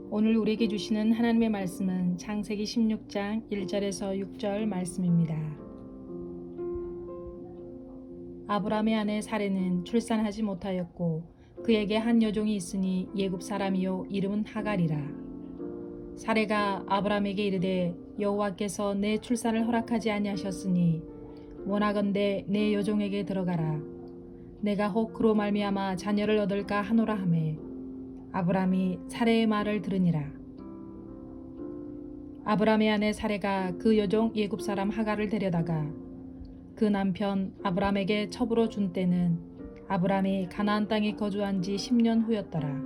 오늘 우리에게 주시는 하나님의 말씀은 창세기 16장 1절에서 6절 말씀입니다. 아브라함의 아내 사레는 출산하지 못하였고 그에게 한 여종이 있으니 예굽 사람이요 이름은 하갈이라. 사레가 아브라함에게 이르되 여호와께서 내 출산을 허락하지 아니하셨으니 원하건대 내 여종에게 들어가라. 내가 혹 그로 말미암아 자녀를 얻을까 하노라 하매 아브라함이 사레의 말을 들으니라. 아브라함의 아내 사레가 그 여종 예굽 사람 하갈을 데려다가 그 남편 아브라함에게 첩으로 준 때는 아브라함이 가나안 땅에 거주한 지 10년 후였더라.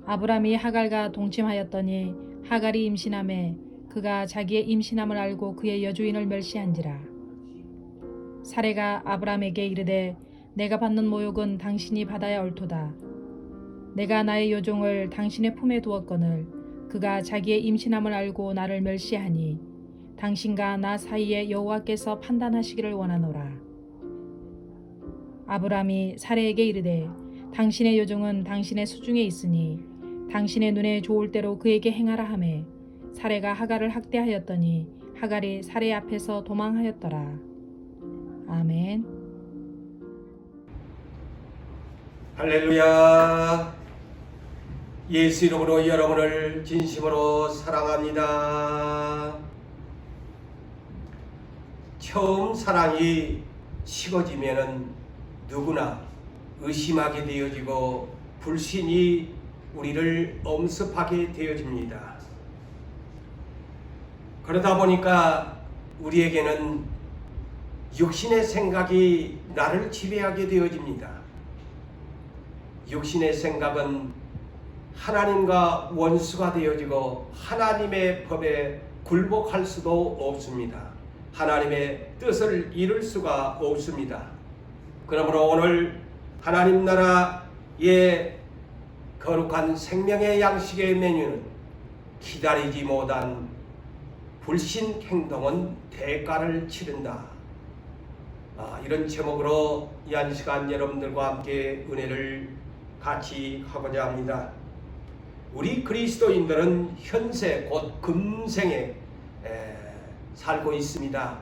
아브라함이 하갈과 동침하였더니 하갈이 임신하매 그가 자기의 임신함을 알고 그의 여주인을 멸시한지라. 사레가 아브라함에게 이르되 내가 받는 모욕은 당신이 받아야 옳도다. 내가 나의 여종을 당신의 품에 두었거늘 그가 자기의 임신함을 알고 나를 멸시하니 당신과 나 사이에 여호와께서 판단하시기를 원하노라. 아브라함이 사레에게 이르되 당신의 여종은 당신의 수중에 있으니 당신의 눈에 좋을 대로 그에게 행하라 하매 사레가 하갈을 학대하였더니 하갈이 사레 앞에서 도망하였더라. 아멘. 할렐루야. 예수 이름으로 여러분을 진심으로 사랑합니다. 처음 사랑이 식어지면은 누구나 의심하게 되어지고 불신이 우리를 엄습하게 되어집니다. 그러다 보니까 우리에게는 육신의 생각이 나를 지배하게 되어집니다. 육신의 생각은 하나님과 원수가 되어지고 하나님의 법에 굴복할 수도 없습니다. 하나님의 뜻을 이룰 수가 없습니다. 그러므로 오늘 하나님 나라의 거룩한 생명의 양식의 메뉴는 기다리지 못한 불신 행동은 대가를 치른다. 이런 제목으로 이 한 시간 여러분들과 함께 은혜를 같이 하고자 합니다. 우리 그리스도인들은 현세 곧 금생에 살고 있습니다.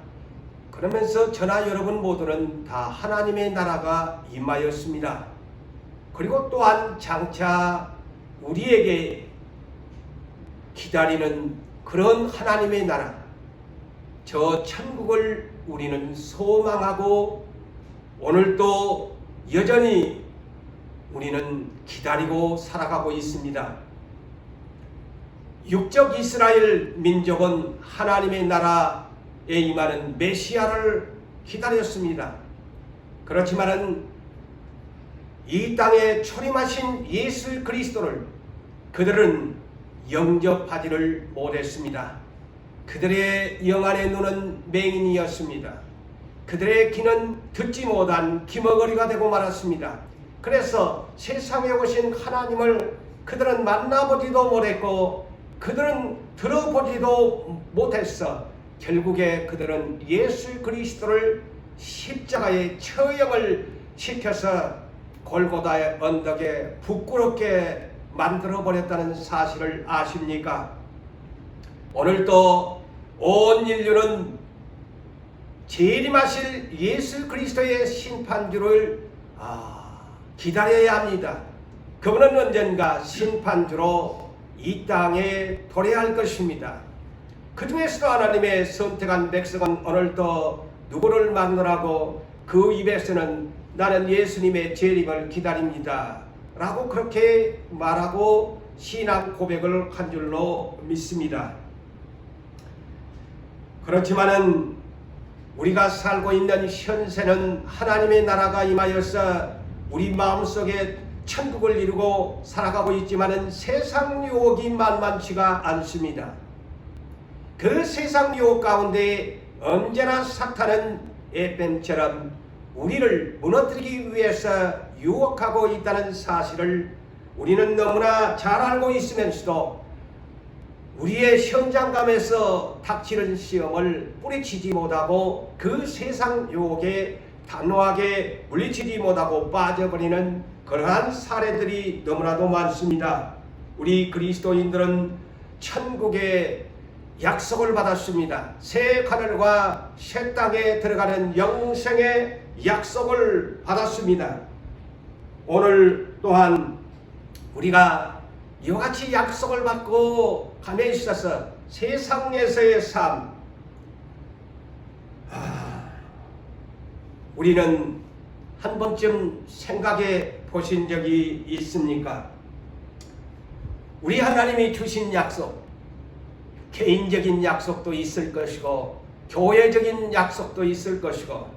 그러면서 저나 여러분 모두는 다 하나님의 나라가 임하였습니다. 그리고 또한 장차 우리에게 기다리는 그런 하나님의 나라, 저 천국을 우리는 소망하고 오늘도 여전히 우리는 기다리고 살아가고 있습니다. 육적 이스라엘 민족은 하나님의 나라에 임하는 메시아를 기다렸습니다. 그렇지만은 이 땅에 초림하신 예수 그리스도를 그들은 영접하지를 못했습니다. 그들의 영안의 눈은 맹인이었습니다. 그들의 귀는 듣지 못한 귀머거리가 되고 말았습니다. 그래서 세상에 오신 하나님을 그들은 만나보지도 못했고 그들은 들어보지도 못했어. 결국에 그들은 예수 그리스도를 십자가에 처형을 시켜서 골고다의 언덕에 부끄럽게 만들어버렸다는 사실을 아십니까? 오늘도 온 인류는 재림하실 예수 그리스도의 심판주를 기다려야 합니다. 그분은 언젠가 심판주로 이 땅에 도래할 것입니다. 그 중에서도 하나님의 선택한 백성은 오늘도 누구를 막론하고 그 입에서는 나는 예수님의 재림을 기다립니다 라고 그렇게 말하고 신앙 고백을 한 줄로 믿습니다. 그렇지만은 우리가 살고 있는 현세는 하나님의 나라가 임하여서 우리 마음속에 천국을 이루고 살아가고 있지만은 세상 유혹이 만만치가 않습니다. 그 세상 유혹 가운데 언제나 사탄은 에뱀처럼 우리를 무너뜨리기 위해서 유혹하고 있다는 사실을 우리는 너무나 잘 알고 있으면서도 우리의 현장감에서 닥치는 시험을 뿌리치지 못하고 그 세상 유혹에 단호하게 물리치지 못하고 빠져버리는 그러한 사례들이 너무나도 많습니다. 우리 그리스도인들은 천국의 약속을 받았습니다. 새 하늘과 새 땅에 들어가는 영생의 약속을 받았습니다. 오늘 또한 우리가 이와 같이 약속을 받고 감에 있어서 세상에서의 삶, 우리는 한 번쯤 생각해 보신 적이 있습니까? 우리 하나님이 주신 약속, 개인적인 약속도 있을 것이고 교회적인 약속도 있을 것이고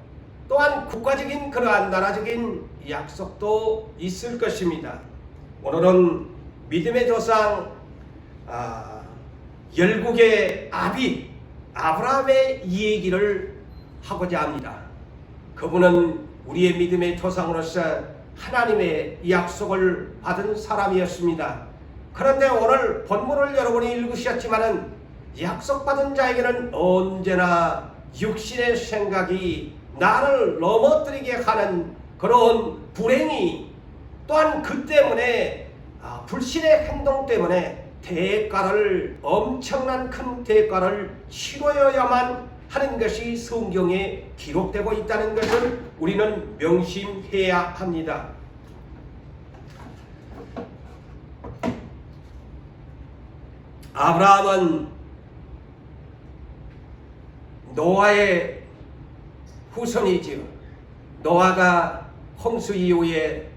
또한 국가적인 그러한 나라적인 약속도 있을 것입니다. 오늘은 믿음의 조상 열국의 아비 아브라함의 이야기를 하고자 합니다. 그분은 우리의 믿음의 조상으로서 하나님의 약속을 받은 사람이었습니다. 그런데 오늘 본문을 여러분이 읽으셨지만은 약속받은 자에게는 언제나 육신의 생각이 나를 넘어뜨리게 하는 그런 불행이 또한 그 때문에 불신의 행동 때문에 대가를 엄청난 큰 대가를 치러야만 하는 것이 성경에 기록되고 있다는 것을 우리는 명심해야 합니다. 아브라함은 노아의 후손이지요. 노아가 홍수 이후에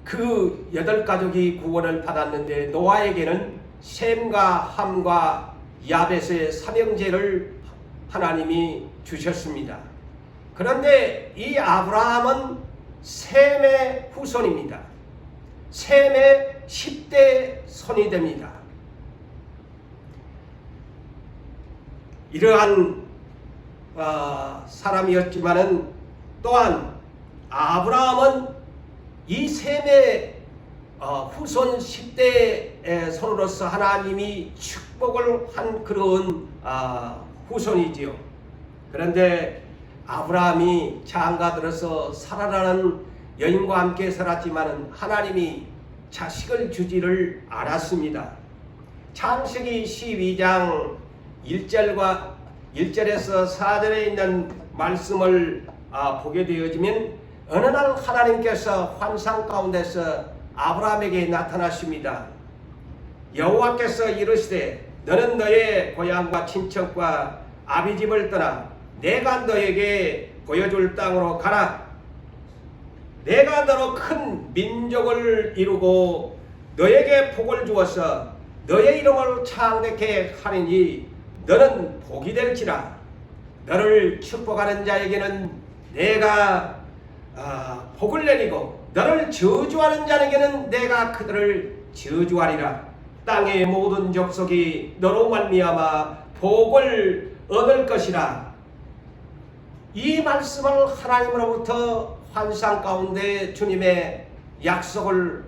그 8가족이 구원을 받았는데 노아에게는 셈과 함과 야벳의 삼형제를 하나님이 주셨습니다. 그런데 이 아브라함은 셈의 후손입니다. 셈의 10대 손이 됩니다. 이러한 사람이었지만은 또한 아브라함은 이 셈의 후손 10대의 손으로서 하나님이 축복을 한 그런 후손이지요. 그런데 아브라함이 장가들어서 사라라는 여인과 함께 살았지만은 하나님이 자식을 주지를 않았습니다. 창세기 12장 1절에서 4절에 있는 말씀을 보게 되어지면 어느 날 하나님께서 환상 가운데서 아브라함에게 나타나십니다. 여호와께서 이르시되 너는 너의 고향과 친척과 아비집을 떠나 내가 너에게 보여줄 땅으로 가라. 내가 너로 큰 민족을 이루고 너에게 복을 주어서 너의 이름을 창대케 하리니 너는 복이 될지라. 너를 축복하는 자에게는 내가 복을 내리고 너를 저주하는 자에게는 내가 그들을 저주하리라. 땅의 모든 족속이 너로 말미암아 복을 얻을 것이라. 이 말씀을 하나님으로부터 환상 가운데 주님의 약속을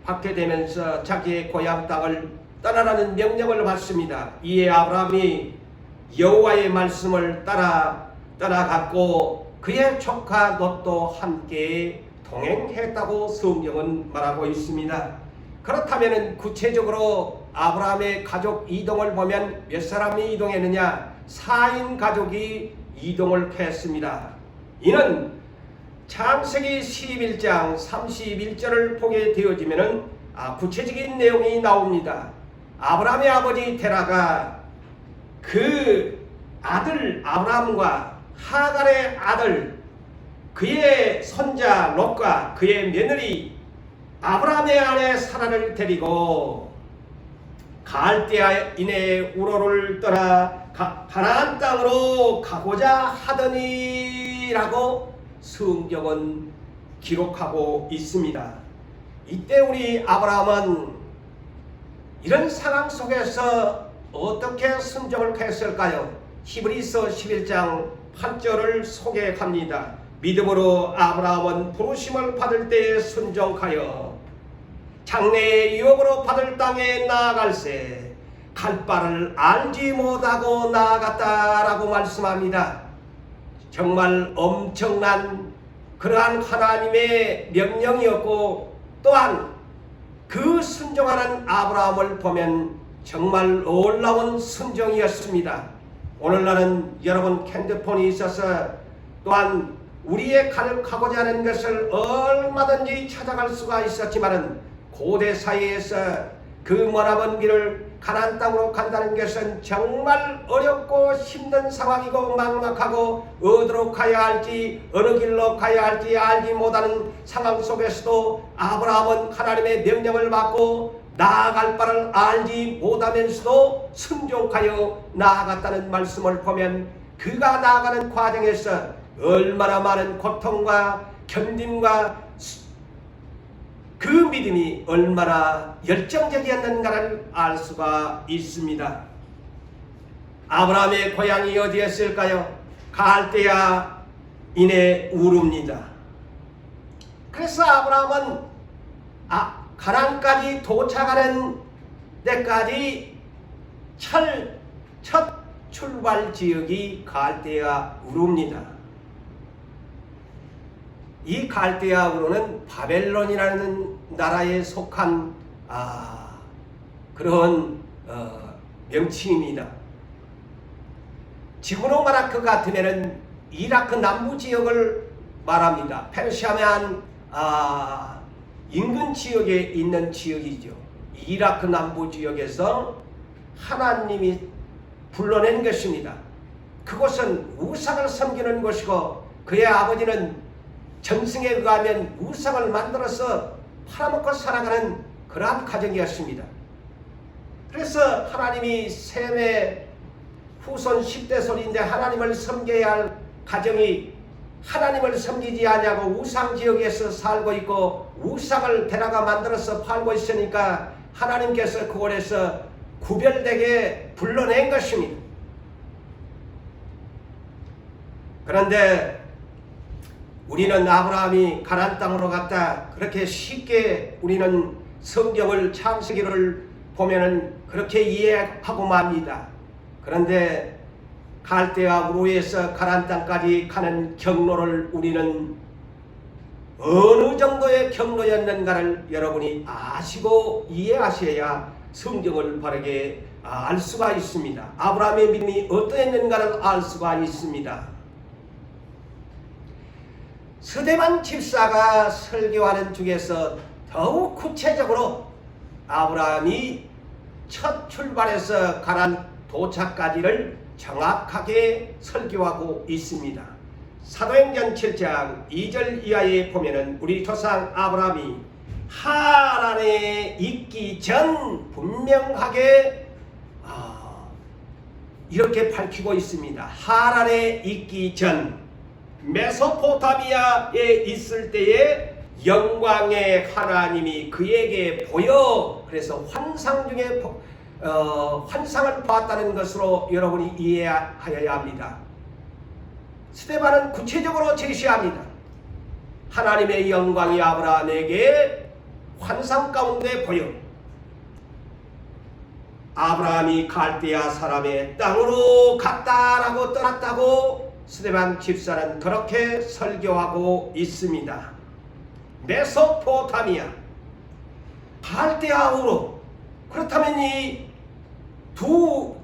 받게 되면서 자기의 고향 땅을 떠나라는 명령을 받습니다. 이에 아브라함이 여호와의 말씀을 따라갔고 그의 조카 롯도 함께 동행했다고 성경은 말하고 있습니다. 그렇다면 구체적으로 아브라함의 가족 이동을 보면 몇 사람이 이동했느냐? 4인 가족이 이동을 했습니다. 이는 창세기 11장 31절을 보게 되어지면 구체적인 내용이 나옵니다. 아브라함의 아버지 테라가 그 아들 아브라함과 하갈의 아들 그의 손자 롯과 그의 며느리 아브라함의 아내 사라를 데리고 갈대아인의 우로를 떠나 가나안 땅으로 가고자 하더니라고 성경은 기록하고 있습니다. 이때 우리 아브라함은 이런 상황 속에서 어떻게 순종을 했을까요? 히브리서 11장 8절을 소개합니다. 믿음으로 아브라함은 부르심을 받을 때에 순종하여 장래의 유업으로 받을 땅에 나아갈새 갈 바를 알지 못하고 나아갔다라고 말씀합니다. 정말 엄청난 그러한 하나님의 명령이었고 또한 그 순종하는 아브라함을 보면 정말 놀라운 순종이었습니다. 오늘날은 여러분 핸드폰이 있어서 또한 우리의 가고자 하는 것을 얼마든지 찾아갈 수가 있었지만은 고대 사회에서 그 머나먼 길을 가나안 땅으로 간다는 것은 정말 어렵고 힘든 상황이고 막막하고 어디로 가야 할지 어느 길로 가야 할지 알지 못하는 상황 속에서도 아브라함은 하나님의 명령을 받고 나아갈 바를 알지 못하면서도 순종하여 나아갔다는 말씀을 보면 그가 나아가는 과정에서 얼마나 많은 고통과 견딤과 그 믿음이 얼마나 열정적이었는가를 알 수가 있습니다. 아브라함의 고향이 어디였을까요? 갈대아 인의 우르입니다. 그래서 아브라함은 가나안까지 도착하는 데까지 첫 출발 지역이 갈대아 우르입니다. 이 갈대아 우르는 바벨론이라는 나라에 속한 그런 명칭입니다. 지구로 말할 것 같으면 이라크 남부 지역을 말합니다. 페르시아면 인근 지역에 있는 지역이죠. 이라크 남부 지역에서 하나님이 불러낸 것입니다. 그곳은 우상을 섬기는 곳이고 그의 아버지는 전승에 의하면 우상을 만들어서 팔아먹고 살아가는 그러한 가정이었습니다. 그래서 하나님이 셈의 후손 10대손인데 하나님을 섬겨야 할 가정이 하나님을 섬기지 아니하고 우상 지역에서 살고 있고 우상을 데려가 만들어서 팔고 있으니까 하나님께서 그곳에서 구별되게 불러낸 것입니다. 그런데 우리는 아브라함이 가나안 땅으로 갔다 그렇게 쉽게 우리는 성경을 창세기를 보면은 그렇게 이해하고 맙니다. 그런데 갈대아 우르에서 가나안 땅까지 가는 경로를 우리는 어느 정도의 경로였는가를 여러분이 아시고 이해하셔야 성경을 바르게 알 수가 있습니다. 아브라함의 믿음이 어떠했는가를 알 수가 있습니다. 스데반 집사가 설교하는 중에서 더욱 구체적으로 아브라함이 첫 출발해서 가나안 도착까지를 정확하게 설교하고 있습니다. 사도행전 7장 2절 이하에 보면은 우리 조상 아브라함이 하란에 있기 전 분명하게 이렇게 밝히고 있습니다. 하란에 있기 전 메소포타미아에 있을 때에 영광의 하나님이 그에게 보여 그래서 환상 중에 환상을 봤다는 것으로 여러분이 이해하여야 합니다. 스데반은 구체적으로 제시합니다. 하나님의 영광이 아브라함에게 환상 가운데 보여 아브라함이 갈대아 사람의 땅으로 갔다라고 떠났다고 스데반 집사는 그렇게 설교하고 있습니다. 메소포타미아, 갈대아 우르. 그렇다면 이 두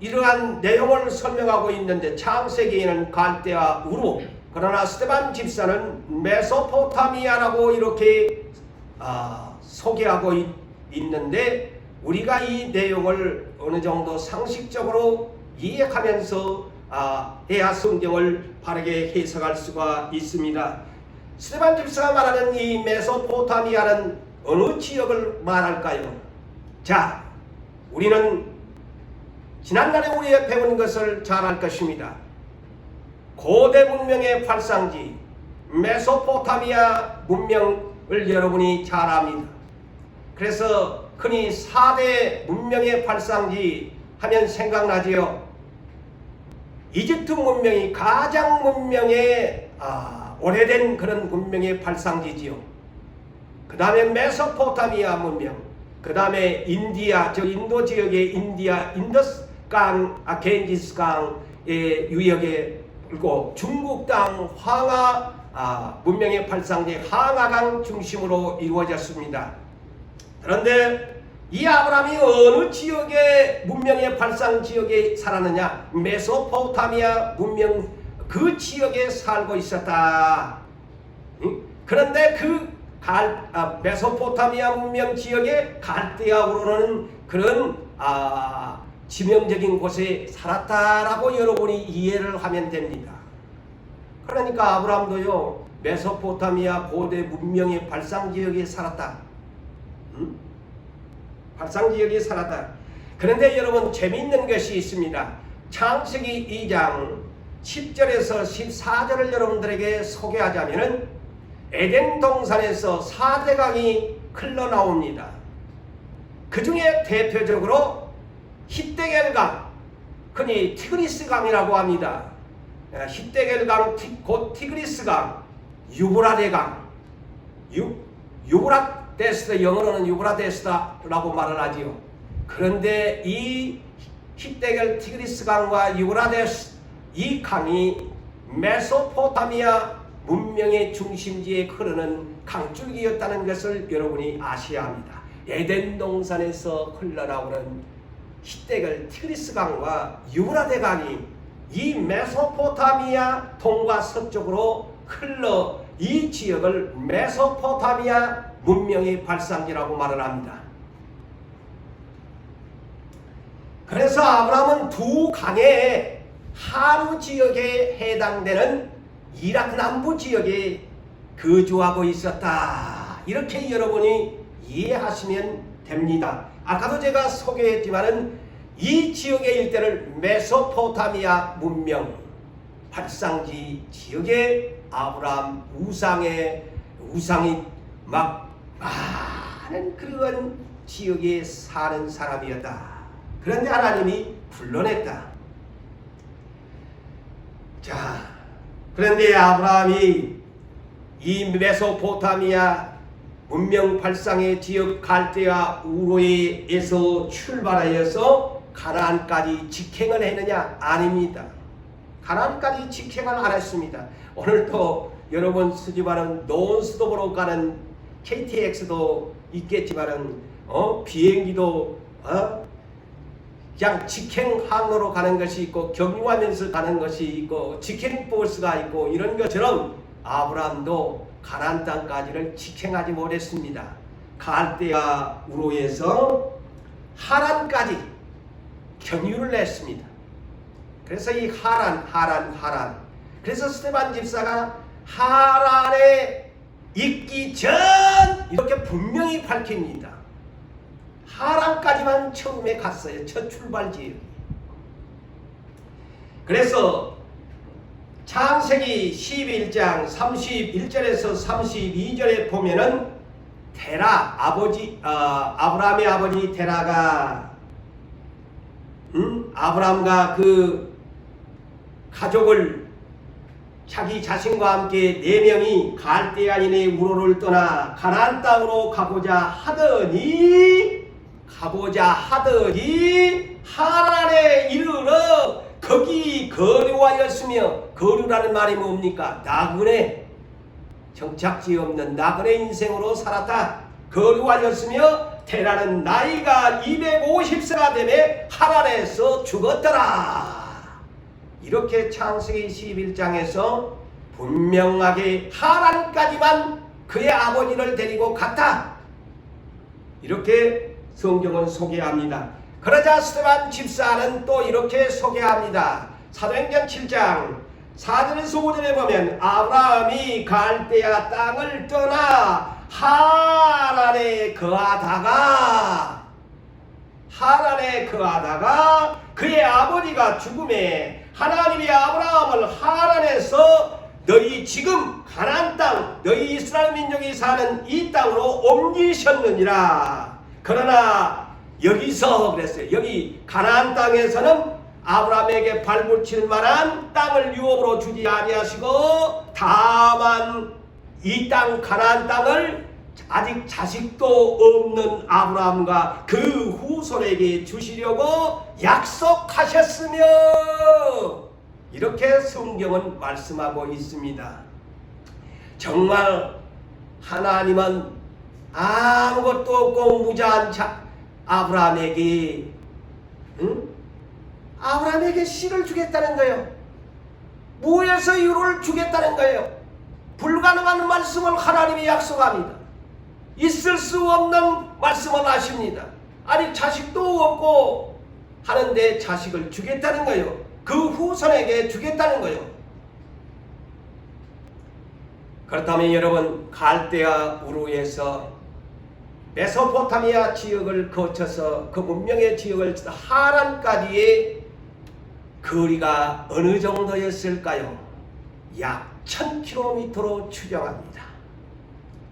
이러한 내용을 설명하고 있는데 창세기에는 갈대아 우르, 그러나 스데반 집사는 메소포타미아라고 이렇게 소개하고 있는데 우리가 이 내용을 어느 정도 상식적으로 이해하면서 해야 성경을 바르게 해석할 수가 있습니다. 스데반 집사가 말하는 이 메소포타미아는 어느 지역을 말할까요? 자, 우리는 지난날에 우리가 배운 것을 잘 알 것입니다. 고대 문명의 발상지 메소포타미아 문명을 여러분이 잘 압니다. 그래서 흔히 4대 문명의 발상지 하면 생각나지요. 이집트 문명이 가장 문명의 오래된 그런 문명의 발상지지요. 그 다음에 메소포타미아 문명, 그 다음에 인디아, 저 인도 지역의 인디아, 인더스강, 겐지스강의 유역에 그리고 중국 땅 황하 문명의 발상지 황하강 중심으로 이루어졌습니다. 그런데 이 아브라함이 어느 지역의 문명의 발상 지역에 살았느냐? 메소포타미아 문명 그 지역에 살고 있었다. 그런데 그 메소포타미아 문명 지역에 갈대아우로는 그런 지명적인 곳에 살았다라고 여러분이 이해를 하면 됩니다. 그러니까 아브라함도요 메소포타미아 고대 문명의 발상 지역에 살았다. 발상 지역에 살았다. 그런데 여러분 재미있는 것이 있습니다. 창세기 2장 10절에서 14절을 여러분들에게 소개하자면은 에덴 동산에서 4대강이 흘러나옵니다. 그 중에 대표적으로 히데겔강, 흔히 티그리스강이라고 합니다. 히데겔강, 곧 티그리스강, 유브라데강, 유브라데스, 영어로는 유브라데스라고 말을 하지요. 그런데 이 히데겔 티그리스강과 유브라데스 이 강이 메소포타미아 문명의 중심지에 흐르는 강줄기였다는 것을 여러분이 아셔야 합니다. 에덴 동산에서 흘러나오는 히데겔 티그리스강과 유브라데 강이 이 메소포타미아 동과 서쪽으로 흘러 이 지역을 메소포타미아 문명의 발상지라고 말을 합니다. 그래서 아브라함은 두 강의 하루 지역에 해당되는 이라크 남부 지역에 거주하고 있었다. 이렇게 여러분이 이해하시면 됩니다. 아까도 제가 소개했지만은 이 지역의 일대를 메소포타미아 문명 발상지 지역에 아브라함 우상이 막 많은 그런 지역에 사는 사람이었다. 그런데 하나님이 불러냈다. 자, 그런데 아브라함이 이 메소포타미아 문명 발상의 지역 갈대아 우로에서 출발하여서 가나안까지 직행을 했느냐? 아닙니다. 가나안까지 직행을 안 했습니다. 오늘도 여러분 쓰지만은 논스톱으로 가는 KTX도 있겠지만은 비행기도 그냥 직행 항로로 가는 것이 있고 경유하면서 가는 것이 있고 직행 버스가 있고 이런 것처럼 아브라함도 가나안 땅까지를 직행하지 못했습니다. 갈대아 우로에서 하란까지 경유를 했습니다. 그래서 이 하란 그래서 스데반 집사가 하란에 있기 전 이렇게 분명히 밝힙니다. 하란까지만 처음에 갔어요. 첫 출발지. 그래서 창세기 11장 31절에서 32절에 보면은 테라 아브라함의 아버지 테라가 아브라함과 그 가족을 자기 자신과 함께 4명이 갈대아인의 우로를 떠나 가나안 땅으로 가고자 하더니 하란에 이르러 거기 거류하였으며, 거류라는 말이 뭡니까? 나그네, 정착지 없는 나그네 인생으로 살았다. 거류하였으며 테라는 나이가 250세가 되매 하란에서 죽었더라. 이렇게 창세기 11장에서 분명하게 하란까지만 그의 아버지를 데리고 갔다. 이렇게 성경은 소개합니다. 그러자 스데반 집사는 또 이렇게 소개합니다. 사도행전 7장 4절에서 5절에 보면 아브라함이 갈대아 땅을 떠나 하란에 거하다가 그의 아버지가 죽음에 하나님이 아브라함을 하란에서 너희 지금 가나안 땅, 너희 이스라엘 민족이 사는 이 땅으로 옮기셨느니라. 그러나 여기서 그랬어요. 여기 가나안 땅에서는 아브라함에게 발붙일 만한 땅을 유업으로 주지 아니하시고 다만 이 땅 가나안 땅을 아직 자식도 없는 아브라함과 그 후손에게 주시려고 약속하셨으며, 이렇게 성경은 말씀하고 있습니다. 정말 하나님은 아무것도 없고 무자한 아브라함에게 아브라함에게 씨를 주겠다는 거예요. 무에서 유를 주겠다는 거예요. 불가능한 말씀을 하나님이 약속합니다. 있을 수 없는 말씀을 하십니다. 아직 자식도 없고 하는데 자식을 주겠다는 거예요. 그 후손에게 주겠다는 거예요. 그렇다면 여러분, 갈대아 우르에서 메소포타미아 지역을 거쳐서 그 문명의 지역을 하란까지의 거리가 어느 정도였을까요? 약 1000km로 추정합니다.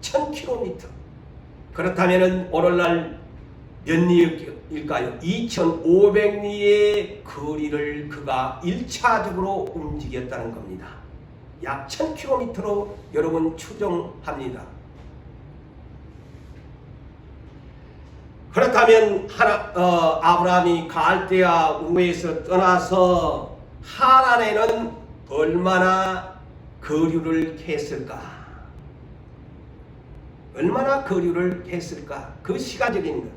1000km. 그렇다면 오늘날 몇 리일까요? 2500리의 거리를 그가 1차적으로 움직였다는 겁니다. 약 1000km로 여러분 추정합니다. 그렇다면 아브라함이 갈대아 우르에서 떠나서 하란에는 얼마나 거류를 했을까? 얼마나 거류를 했을까? 그 시간적인 것.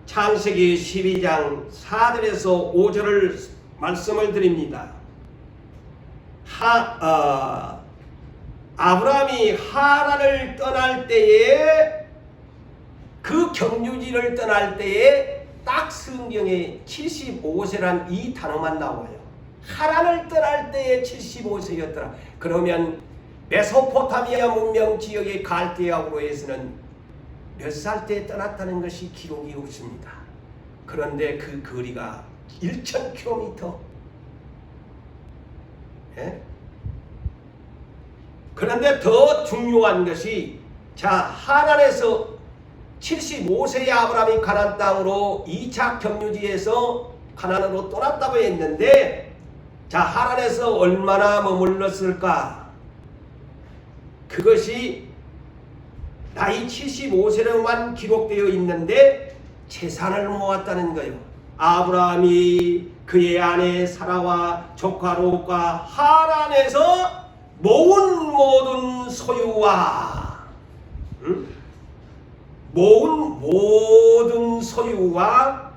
창세기 12장 4절에서 5절을 말씀을 드립니다. 아브라함이 하란을 떠날 때에, 그 경유지를 떠날 때에 딱 성경에 75세란 이 단어만 나와요. 하란을 떠날 때에 75세였더라. 그러면 메소포타미아 문명 지역의 갈대아 우르에서는 몇 살 때 떠났다는 것이 기록이 없습니다. 그런데 그 거리가 1000km. 예? 그런데 더 중요한 것이, 자, 하란에서 75세의 아브라함이 가나안 땅으로 2차 경유지에서 가나안으로 떠났다고 했는데, 자, 하란에서 얼마나 머물렀을까? 그것이 나이 75세로만 기록되어 있는데 재산을 모았다는 거예요. 아브라함이 그의 아내 사라와 조카 롯과 하란에서 모은 모든 소유와 모은 모든 소유와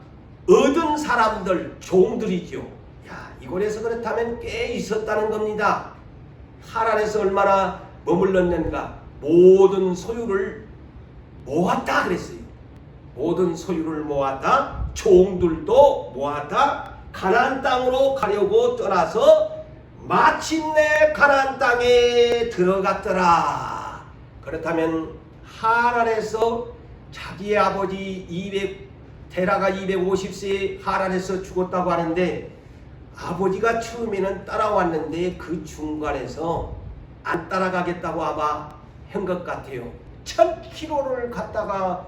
얻은 사람들, 종들이죠. 야, 이곳에서 그렇다면 꽤 있었다는 겁니다. 하란에서 얼마나 머물렀는가? 모든 소유를 모았다 그랬어요. 모든 소유를 모았다. 종들도 모았다. 가나안 땅으로 가려고 떠나서 마침내 가나안 땅에 들어갔더라. 그렇다면 하란에서 자기의 아버지 테라가 250세에 하란에서 죽었다고 하는데, 아버지가 처음에는 따라왔는데 그 중간에서 안 따라가겠다고 아마 한 것 같아요. 1000km를 갔다가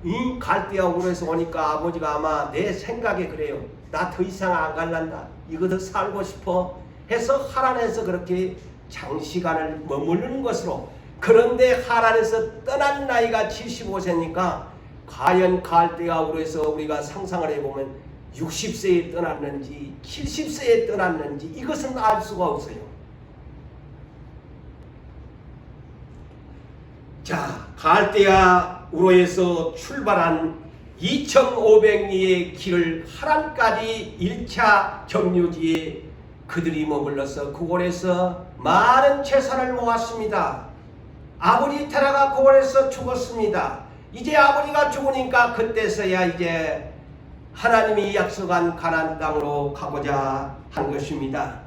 이 갈대아 우르에서 오니까 아버지가 아마 내 생각에 그래요. 나 더 이상 안 갈란다. 이거 더 살고 싶어 해서 하란에서 그렇게 장시간을 머무르는 것으로. 그런데 하란에서 떠난 나이가 75세니까 과연 갈대아 우르에서 우리가 상상을 해보면 60세에 떠났는지 70세에 떠났는지 이것은 알 수가 없어요. 자, 갈대아 우르에서 출발한 2500리의 길을 하란까지 1차 경유지에 그들이 머물러서 그곳에서 많은 재산을 모았습니다. 아버지 테라가 그곳에서 죽었습니다. 이제 아버지가 죽으니까 그때서야 이제 하나님이 약속한 가나안 땅으로 가고자 한 것입니다.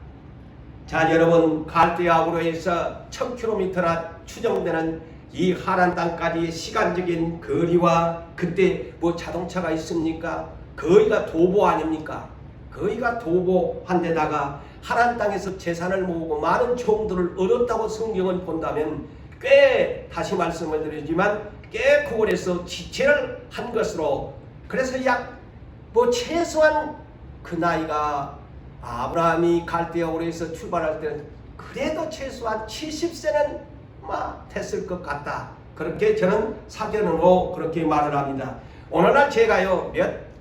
자, 여러분, 갈대아 우르에서 1000km나 추정되는 이 하란 땅까지의 시간적인 거리와, 그때 뭐 자동차가 있습니까? 거의가 도보 아닙니까? 거의가 도보한 데다가 하란 땅에서 재산을 모으고 많은 종들을 얻었다고 성경을 본다면 꽤, 다시 말씀을 드리지만 꽤 그곳에서 지체를 한 것으로, 그래서 약 최소한 그 나이가 아브라함이 갈대아 우르에서 출발할 때는 그래도 최소한 70세는 됐을 것 같다. 그렇게 저는 사견으로 그렇게 말을 합니다. 오늘날 제가요,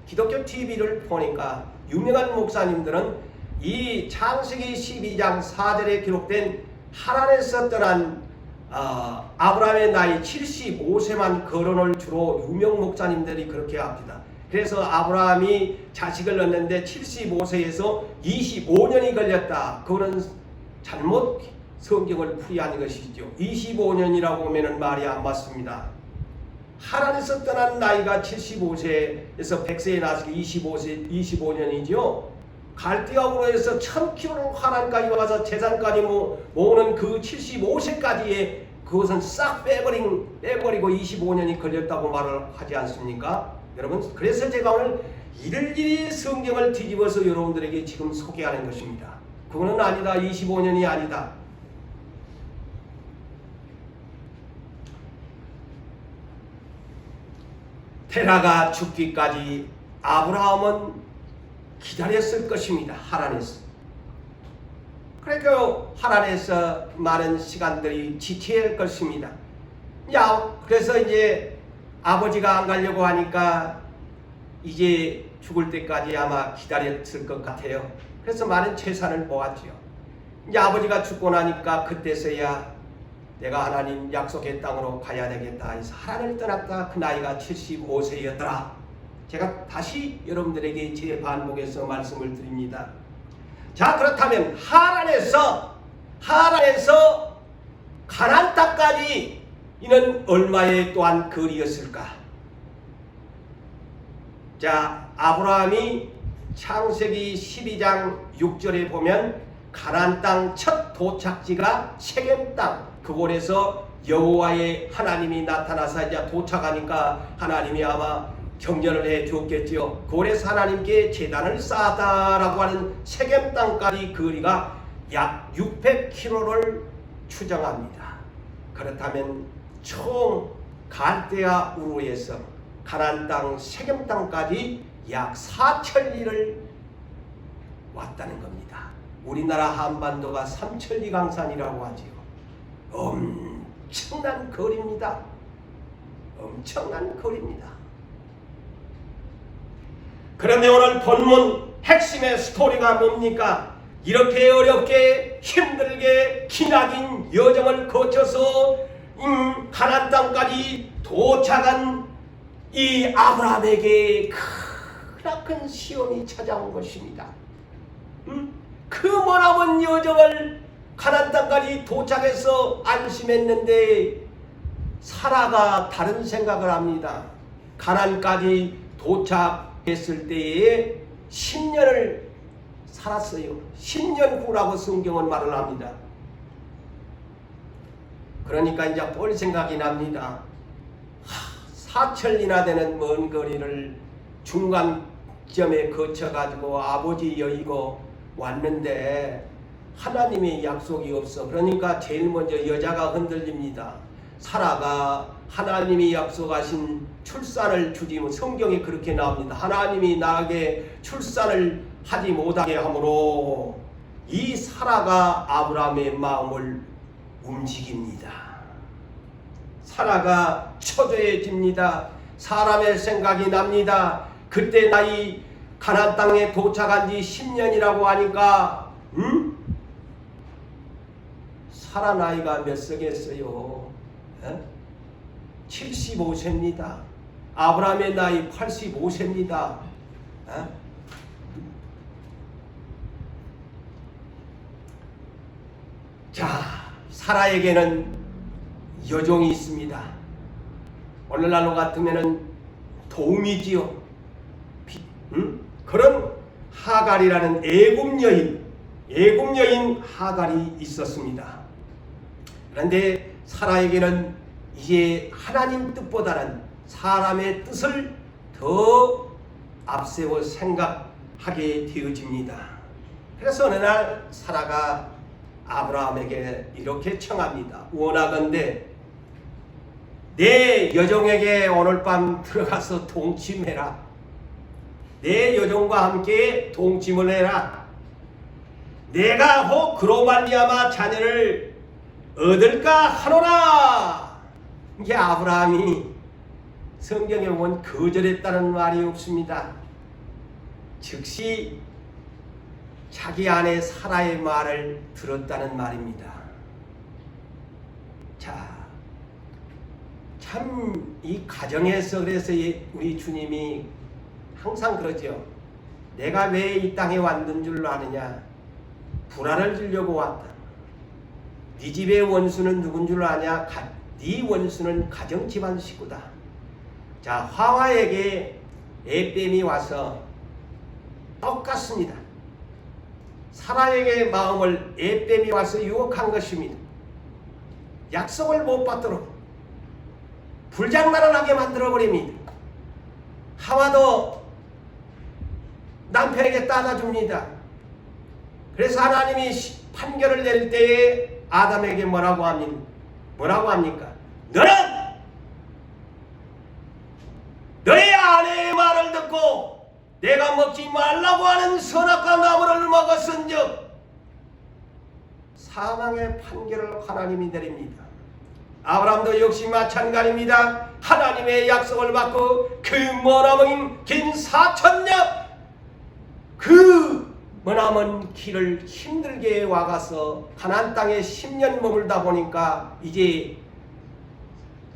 기독교 TV를 보니까 유명한 목사님들은 이 창세기 12장 4절에 기록된 하란에서 떠난 아브라함의 나이 75세만 거론을 주로 유명 목사님들이 그렇게 합니다. 그래서 아브라함이 자식을 낳는데 75세에서 25년이 걸렸다. 그거는 잘못 성경을 풀이한 것이죠. 25년이라고 하면 말이 안 맞습니다. 하란에서 떠난 나이가 75세에서 100세에 나서 25년이죠. 갈대아우로 해서 1000km를 하란까지 와서 재산까지 모으는 그 75세까지의 그것은 싹 빼버리고 25년이 걸렸다고 말을 하지 않습니까? 여러분, 그래서 제가 오늘 일일이 성경을 뒤집어서 여러분들에게 지금 소개하는 것입니다. 그거는 아니다. 25년이 아니다. 테라가 죽기까지 아브라함은 기다렸을 것입니다. 하란에서. 그러니까 하란에서 많은 시간들이 지체할 것입니다. 그래서 이제 아버지가 안 가려고 하니까 이제 죽을 때까지 아마 기다렸을 것 같아요. 그래서 많은 재산을 모았지요. 이제 아버지가 죽고 나니까 그때서야 내가 하나님 약속의 땅으로 가야 되겠다 해서 하란을 떠났다. 그 나이가 75세였더라. 제가 다시 여러분들에게 재반복해서 말씀을 드립니다. 자, 그렇다면 하란에서 가나안 땅까지 이는 얼마의 또한 거리였을까? 자, 아브라함이 창세기 12장 6절에 보면 가나안 땅 첫 도착지가 세겜 땅, 그곳에서 여호와의 하나님이 나타나서 이제 도착하니까 하나님이 아마 경전을 해 주었겠지요. 그곳에서 하나님께 제단을 쌓았다라고 하는 세겜 땅까지 거리가 약 600km를 추정합니다. 그렇다면 총 갈대아 우르에서 가나안 땅 세겜 땅까지 약 4,000리를 왔다는 겁니다. 우리나라 한반도가 삼천리 강산이라고 하지요. 엄청난 거리입니다. 엄청난 거리입니다. 그런데 오늘 본문 핵심의 스토리가 뭡니까? 이렇게 어렵게 힘들게 기나긴 여정을 거쳐서 가나안 땅까지 도착한 이 아브라함에게 크나큰 시험이 찾아온 것입니다. 그 머나먼 여정을 가나안 땅까지 도착해서 안심했는데 사라가 다른 생각을 합니다. 가나안까지 도착했을 때에 10년을 살았어요. 10년 후라고 성경은 말을 합니다. 그러니까 이제 볼 생각이 납니다. 4천리나 되는 먼 거리를 중간점에 거쳐가지고 아버지 여의고 왔는데 하나님의 약속이 없어. 그러니까 제일 먼저 여자가 흔들립니다. 사라가 하나님이 약속하신 출산을 주지, 성경에 그렇게 나옵니다. 하나님이 나에게 출산을 하지 못하게 하므로 이 사라가 아브라함의 마음을 움직입니다. 사라가 초조해집니다. 사람의 생각이 납니다. 그때 나이 가나안 땅에 도착한 지 10년이라고 하니까 사라 나이가 몇 세겠어요? 75세입니다. 아브라함의 나이 85세입니다. 자, 사라에게는 여종이 있습니다. 오늘날로 같으면은 도움이지요. 그런 하갈이라는 애굽 여인 하갈이 있었습니다. 그런데 사라에게는 이제 하나님 뜻보다는 사람의 뜻을 더 앞세워 생각하게 되어집니다. 그래서 어느 날 사라가 아브라함에게 이렇게 청합니다. 원하건대 내 여종에게 오늘 밤 들어가서 동침해라. 내 여종과 함께 동침을 해라. 내가 혹 그로 말미암아 자녀를 얻을까 하노라. 이게 아브라함이 성경에 보면 거절했다는 말이 없습니다. 즉시 자기 아내 사라의 말을 들었다는 말입니다. 자, 참 이 가정에서 그래서 우리 주님이 항상 그러죠. 내가 왜 이 땅에 왔는 줄 아느냐? 불화를 주려고 왔다. 네 집의 원수는 누군 줄 아냐? 네 원수는 가정 집안 식구다. 자, 하와에게 에뱀이 와서 똑같습니다. 사라에게 마음을 에뱀이 와서 유혹한 것입니다. 약속을 못 받도록 불장난을 하게 만들어버립니다. 하와도 남편에게 따라줍니다. 그래서 하나님이 판결을 내릴 때에 아담에게 뭐라고 합니까? 너는 너의 아내의 말을 듣고 내가 먹지 말라고 하는 선악과 나무를 먹었은즉 사망의 판결을 하나님이 내립니다. 아브라함도 역시 마찬가지입니다. 하나님의 약속을 받고 그 머나먼 긴 4,000년 그 머나먼 길을 힘들게 와가서 가나안 땅에 10년 머물다 보니까 이제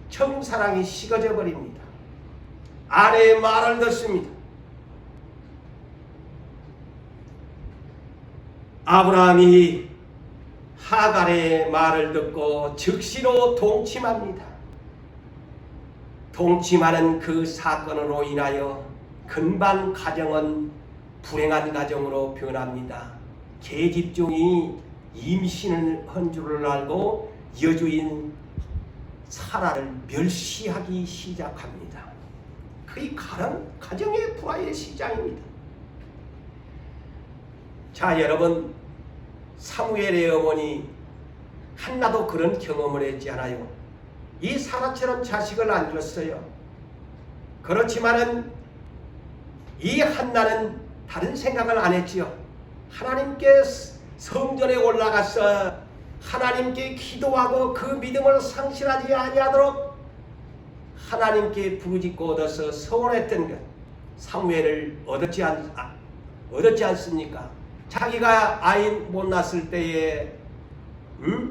청사랑이 식어져 버립니다. 아내의 말을 듣습니다. 아브라함이 하갈의 말을 듣고 즉시로 동침합니다. 동침하는 그 사건으로 인하여 근반 가정은 불행한 가정으로 변합니다. 계집종이 임신을 한 줄을 알고 여주인 사라를 멸시하기 시작합니다. 그의 가정의 불화의 시작입니다. 자, 여러분, 사무엘의 어머니 한나도 그런 경험을 했지 않아요? 이 사라처럼 자식을 안 줬어요. 그렇지만은 이 한나는 다른 생각을 안 했지요. 하나님께 성전에 올라가서 하나님께 기도하고 그 믿음을 상실하지 아니하도록 하나님께 부르짖고 얻어서 서원했던 것, 사무엘을 얻었지 않습니까? 자기가 아이 못 낳았을 때에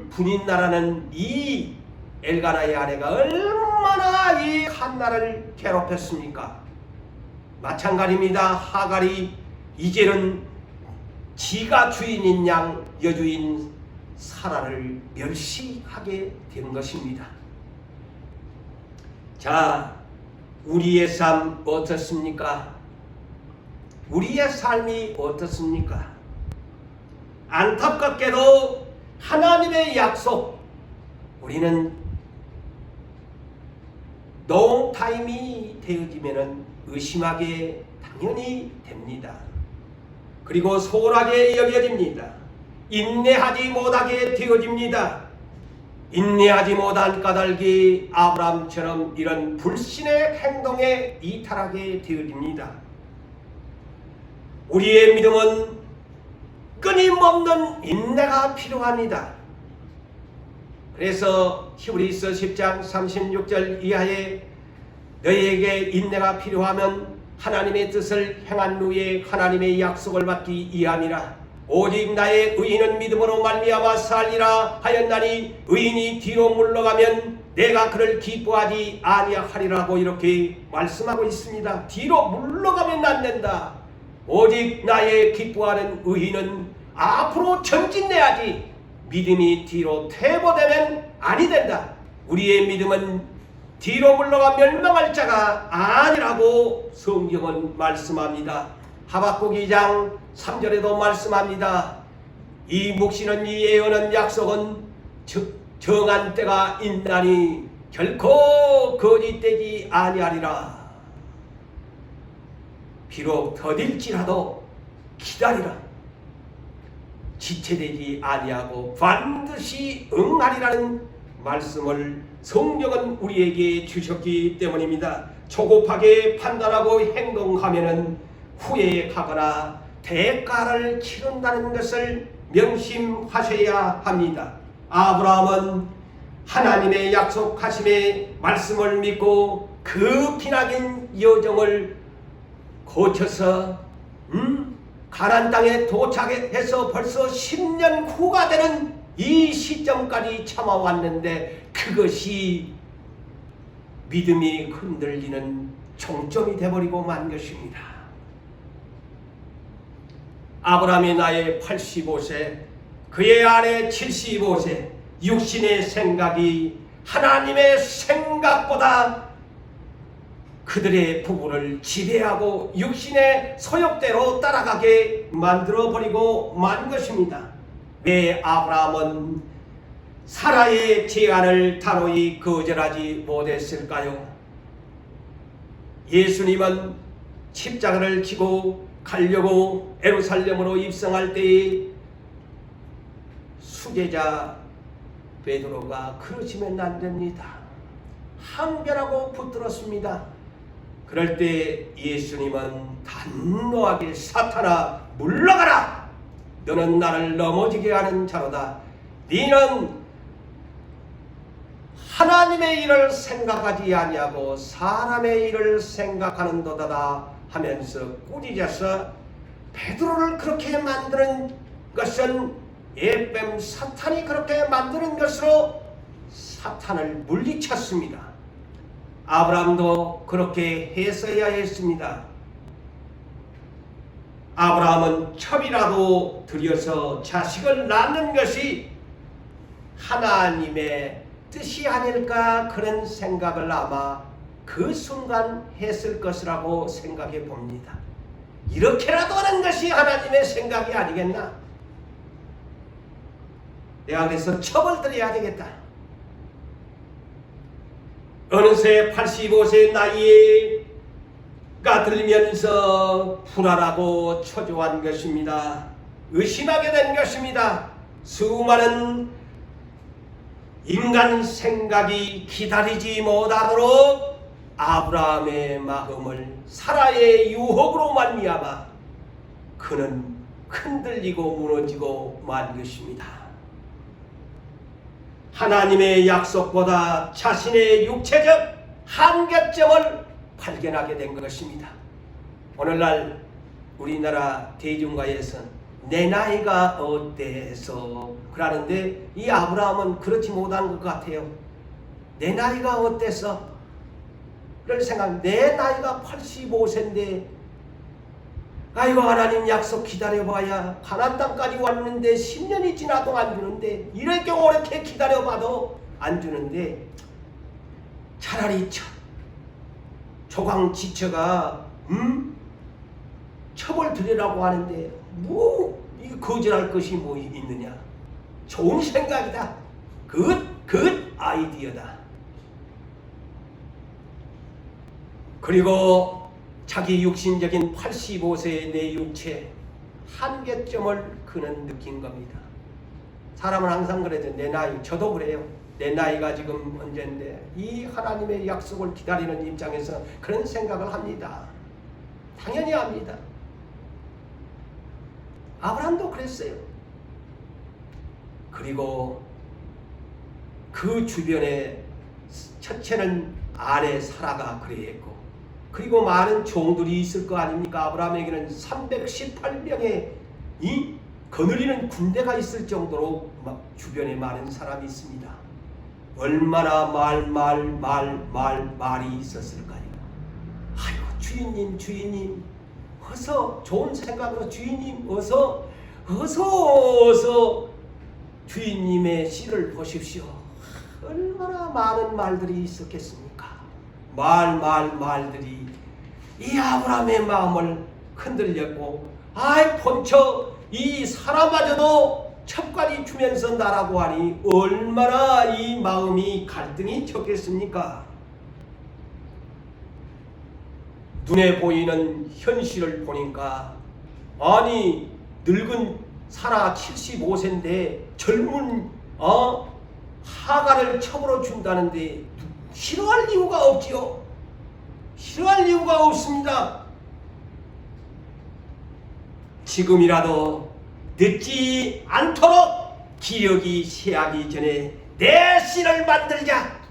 분인나라는 이 엘가나의 아내가 얼마나 이 한나를 괴롭혔습니까? 마찬가지입니다. 하갈이 이제는 지가 주인인 양 여주인 사라를 멸시하게 된 것입니다. 자, 우리의 삶 어떻습니까? 우리의 삶이 어떻습니까? 안타깝게도 하나님의 약속, 우리는 노타임이 되어지면 의심하게 당연히 됩니다. 그리고 소홀하게 여겨집니다. 인내하지 못하게 되어집니다. 인내하지 못한 까닭이 아브라함처럼 이런 불신의 행동에 이탈하게 되어집니다. 우리의 믿음은 끊임없는 인내가 필요합니다. 그래서 히브리서 10장 36절 이하에 너희에게 인내가 필요하면 하나님의 뜻을 행한 후에 하나님의 약속을 받기 이함이라. 오직 나의 의인은 믿음으로 말미암아 살리라 하였나니 의인이 뒤로 물러가면 내가 그를 기뻐하지 아니하리라고 이렇게 말씀하고 있습니다. 뒤로 물러가면 안 된다. 오직 나의 기뻐하는 의인은 앞으로 전진해야지 믿음이 뒤로 퇴보되면 아니 된다. 우리의 믿음은 뒤로 물러가 멸망할 자가 아니라고 성경은 말씀합니다. 하박국 2장 3절에도 말씀합니다. 이 묵시는 이 예언은 약속은 정한 때가 있나니 결코 거짓되지 아니하리라. 비록 더딜지라도 기다리라. 지체되지 아니하고 반드시 응하리라는 말씀을 성경은 우리에게 주셨기 때문입니다. 조급하게 판단하고 행동하면은 후회하거나 대가를 치른다는 것을 명심하셔야 합니다. 아브라함은 하나님의 약속하심의 말씀을 믿고 그 기나긴 여정을 거쳐서 가나안 땅에 도착해서 벌써 10년 후가 되는 이 시점까지 참아왔는데 그것이 믿음이 흔들리는 종점이 되어버리고 만 것입니다. 아브라함의 나이 85세, 그의 아내 75세, 육신의 생각이 하나님의 생각보다 그들의 부부를 지배하고 육신의 소욕대로 따라가게 만들어버리고 만 것입니다. 왜 아브라함은 사라의 제안을 단호히 거절하지 못했을까요? 예수님은 십자가를 지고 가려고 예루살렘으로 입성할 때에 수제자 베드로가 그러시면 안 됩니다. 항변하고 붙들었습니다. 그럴 때 예수님은 단호하게 사탄아 물러가라! 너는 나를 넘어지게 하는 자로다. 너는 하나님의 일을 생각하지 아니하고 사람의 일을 생각하는도다 하면서 꾸짖어서 베드로를 그렇게 만드는 것은 예뱀 사탄이 그렇게 만드는 것으로 사탄을 물리쳤습니다. 아브라함도 그렇게 했어야 했습니다. 아브라함은 첩이라도 들여서 자식을 낳는 것이 하나님의 뜻이 아닐까 그런 생각을 아마 그 순간 했을 것이라고 생각해 봅니다. 이렇게라도 하는 것이 하나님의 생각이 아니겠나? 내가 그래서 첩을 들여야 되겠다. 어느새 85세 나이가 들면서 불안하고 초조한 것입니다. 의심하게 된 것입니다. 수많은 인간 생각이 기다리지 못하도록 아브라함의 마음을 사라의 유혹으로 말미암아 그는 흔들리고 무너지고 만 것입니다. 하나님의 약속보다 자신의 육체적 한계점을 발견하게 된 것입니다. 오늘날 우리나라 대중가에서 내 나이가 어때서 그러는데 이 아브라함은 그렇지 못한 것 같아요. 내 나이가 어때서? 그럴 생각, 내 나이가 85세인데 아이고 하나님 약속 기다려봐야 가나안 땅까지 왔는데 10년이 지나도 안 주는데 이럴 경우 이렇게 기다려봐도 안 주는데 차라리 조강 지처가 첩을 드리라고 하는데 뭐 이거 거절할 것이 뭐 있느냐. 좋은 생각이다. 굿 아이디어다. 그리고 자기 육신적인 85세의 내 육체 한계점을 그는 느낀 겁니다. 사람은 항상 그래도 내 나이, 저도 그래요. 내 나이가 지금 언제인데 이 하나님의 약속을 기다리는 입장에서 그런 생각을 합니다. 당연히 합니다. 아브라함도 그랬어요. 그리고 그 주변에 첫째는 아내 사라가 그랬고 그리고 많은 종들이 있을 거 아닙니까? 아브라함에게는 318명의 이 거느리는 군대가 있을 정도로 주변에 많은 사람이 있습니다. 얼마나 말이 있었을까요? 아이고 주인님 어서 좋은 생각으로 주인님 어서 주인님의 씨를 보십시오. 얼마나 많은 말들이 있었겠습니까? 말들이 이 아브라함의 마음을 흔들렸고 아이 본처 이 사람마저도 첩까지 주면서 나라고 하니 얼마나 이 마음이 갈등이 쳤겠습니까? 눈에 보이는 현실을 보니까 아니 늙은 사라 75세인데 젊은 하가를 첩으로 준다는데 싫어할 이유가 없지요. 싫어할 이유가 없습니다. 지금이라도 늦지 않도록 기력이 새하기 전에 내 씨를 만들자.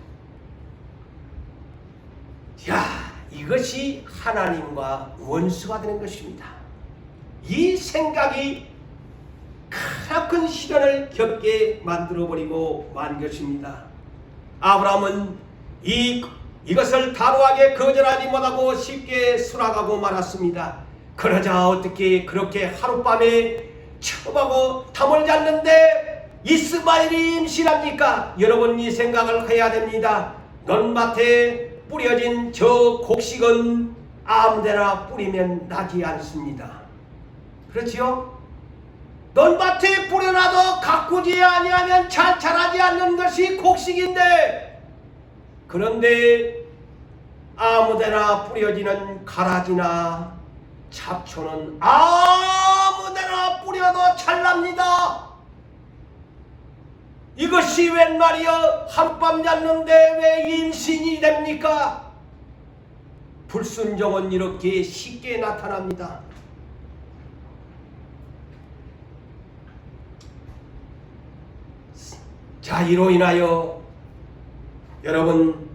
야, 이것이 하나님과 원수가 되는 것입니다. 이 생각이 크나큰 시련을 겪게 만들어버리고 만 것입니다. 아브라함은 이것을 단호하게 거절하지 못하고 쉽게 수락하고 말았습니다. 그러자 어떻게 그렇게 하룻밤에 첩하고 담을 잤는데 이스마엘이 임신합니까? 여러분 이 생각을 해야 됩니다. 논밭에 뿌려진 저 곡식은 아무데나 뿌리면 나지 않습니다. 그렇지요? 논밭에 뿌려놔도 가꾸지 아니하면 잘 자라지 않는 것이 곡식인데, 그런데 아무데나 뿌려지는 가라지나 잡초는 아무데나 뿌려도 잘 납니다. 이것이 웬 말이여? 한밤 잤는데 왜 임신이 됩니까? 불순종은 이렇게 쉽게 나타납니다. 자, 이로 인하여 여러분,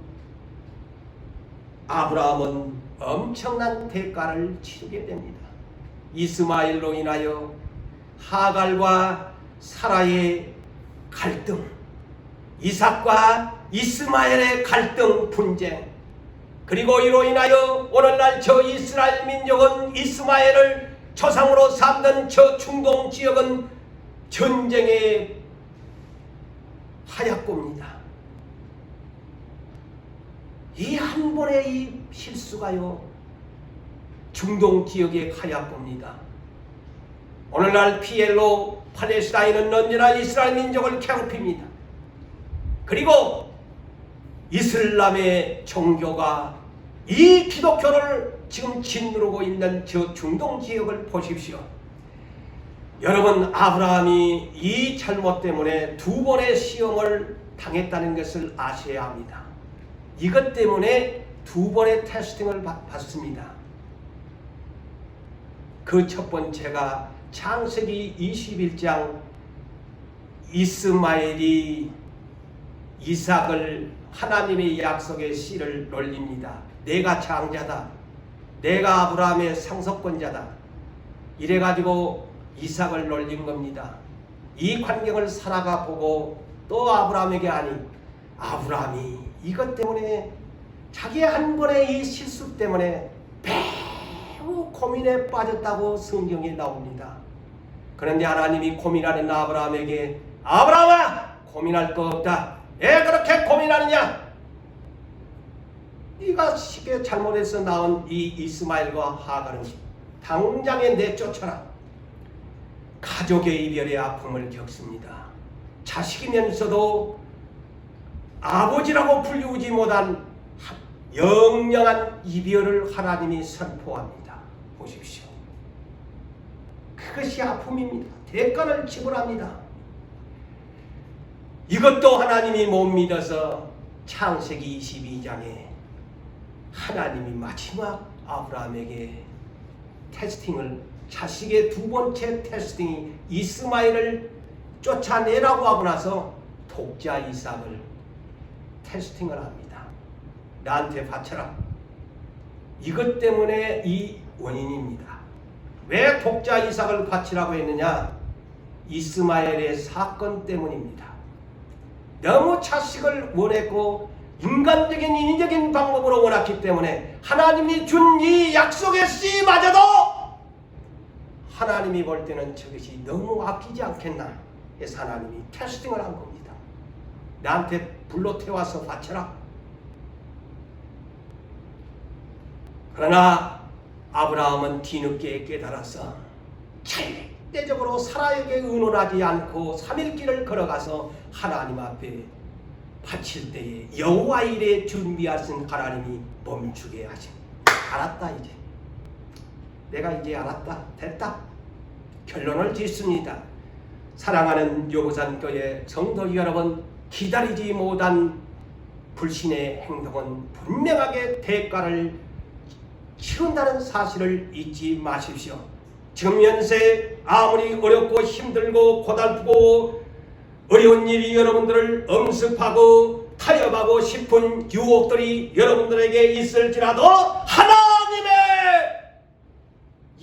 아브라함은 엄청난 대가를 치르게 됩니다. 이스마엘로 인하여 하갈과 사라의 갈등, 이삭과 이스마엘의 갈등, 분쟁, 그리고 이로 인하여 오늘날 저 이스라엘 민족은 이스마엘을 조상으로 삼던 저 중동 지역은 전쟁의 하얗고입니다. 이 한 번의 이 실수가요, 중동 지역의 하얗고입니다. 오늘날 PLO 팔레스타인은 언제나 이스라엘 민족을 괴롭힙니다. 그리고 이슬람의 종교가 이 기독교를 지금 짓누르고 있는 저 중동 지역을 보십시오. 여러분, 아브라함이 이 잘못 때문에 2번의 시험을 당했다는 것을 아셔야 합니다. 이것 때문에 2번의 테스팅을 받습니다. 그 첫 번째가 창세기 21장, 이스마엘이 이삭을 하나님의 약속의 씨를 놀립니다. 내가 장자다, 내가 아브라함의 상속권자다, 이래가지고 이삭을 놀린 겁니다. 이 광경을 사라가 보고 또 아브라함에게 아브라함이 이것 때문에 자기의 한 번의 이 실수 때문에 매우 고민에 빠졌다고 성경에 나옵니다. 그런데 하나님이 고민하는 아브라함에게, 아브라함아, 고민할 거 없다. 왜 그렇게 고민하느냐? 네가 쉽게 잘못해서 낳은 이 이스마엘과 하갈은 당장에 내쫓아라. 가족의 이별의 아픔을 겪습니다. 자식이면서도 아버지라고 불리우지 못한 영영한 이별을 하나님이 선포합니다. 보십시오. 그것이 아픔입니다. 대가를 지불합니다. 이것도 하나님이 못 믿어서 창세기 22장에 하나님이 마지막 아브라함에게 테스팅을, 자식의 2번째 테스팅이 이스마엘을 쫓아내라고 하고 나서 독자 이삭을 테스팅을 합니다. 나한테 바쳐라. 이것 때문에 이 원인입니다. 왜 독자 이삭을 바치라고 했느냐? 이스마엘의 사건 때문입니다. 너무 자식을 원했고 인간적인 인위적인 방법으로 원했기 때문에 하나님이 준 이 약속의 씨마저도 하나님이 볼 때는 저것이 너무 아끼지 않겠나 해서 하나님이 테스팅을 한 겁니다. 나한테 불로 태워서 바쳐라. 그러나 아브라함은 뒤늦게 깨달아서 절대적으로 사라에게 의논하지 않고 3일길을 걸어가서 하나님 앞에 바칠 때에 여호와 일에 준비하신 하나님이 멈추게 하신. 알았다, 이제 내가 이제 알았다, 됐다. 결론을 짓습니다. 사랑하는 요구산교회 성도 여러분, 기다리지 못한 불신의 행동은 분명하게 대가를 치른다는 사실을 잊지 마십시오. 지금 현세 아무리 어렵고 힘들고 고달프고 어려운 일이 여러분들을 엄습하고 타협하고 싶은 유혹들이 여러분들에게 있을지라도 하나님의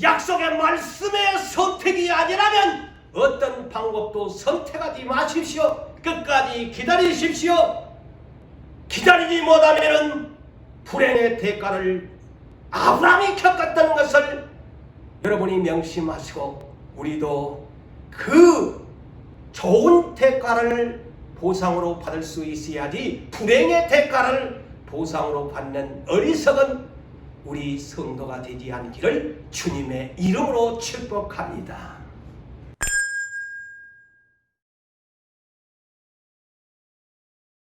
약속의 말씀의 선택이 아니라면 어떤 방법도 선택하지 마십시오. 끝까지 기다리십시오. 기다리지 못하면 불행의 대가를 아브라함이 겪었다는 것을 여러분이 명심하시고 우리도 그 좋은 대가를 보상으로 받을 수 있어야지 불행의 대가를 보상으로 받는 어리석은 우리 성도가 되지 않기를 주님의 이름으로 축복합니다.